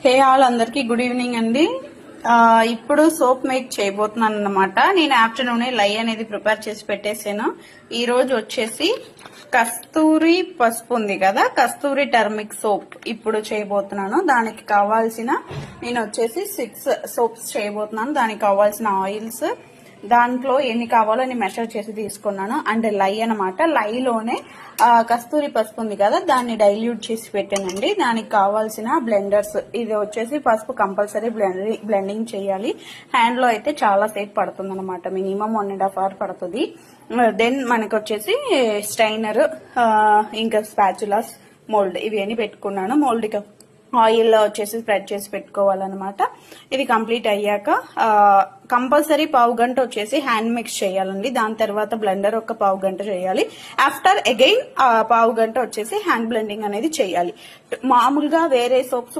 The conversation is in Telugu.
హే ఆల్ అందరికి గుడ్ ఈవినింగ్ అండి. ఇప్పుడు సోప్ మేక్ చేయబోతున్నాను అన్నమాట. నేను ఆఫ్టర్నూనే లై అనేది ప్రిపేర్ చేసి పెట్టేసాను. ఈ రోజు వచ్చేసి కస్తూరి పసుపు ఉంది కదా, కస్తూరి టర్మిక్ సోప్ ఇప్పుడు చేయబోతున్నాను. దానికి కావాల్సిన నేను వచ్చేసి 6 సోప్స్ చేయబోతున్నాను. దానికి కావాల్సిన ఆయిల్స్ దాంట్లో ఎన్ని కావాలో నేను మెషర్ చేసి తీసుకున్నాను. అండ్ లై అనమాట. లైలోనే కస్తూరి పసుపు ఉంది కదా, దాన్ని డైల్యూట్ చేసి పెట్టానండి. దానికి కావాల్సిన బ్లెండర్స్, ఇది వచ్చేసి పసుపు కంపల్సరీ బ్లెండింగ్ చేయాలి. హ్యాండ్ లో అయితే చాలా సేపు పడుతుంది అనమాట, మినిమం 1.5 hours పడుతుంది. దెన్ మనకు వచ్చేసి స్టైనర్, ఇంకా స్పాచులాస్, మోల్డ్ ఇవి అన్ని పెట్టుకున్నాను. మోల్డ్ ఆయిల్ వచ్చేసి స్ప్రెడ్ చేసి పెట్టుకోవాలన్నమాట. ఇది కంప్లీట్ అయ్యాక కంపల్సరీ 1/2 గంట వచ్చేసి హ్యాండ్ మిక్స్ చేయాలండి. దాని తర్వాత బ్లెండర్ ఒక 1/2 గంట చేయాలి. ఆఫ్టర్ అగైన్ 1/2 గంట వచ్చేసి హ్యాండ్ బ్లెండింగ్ అనేది చేయాలి. మామూలుగా వేరే సోప్స్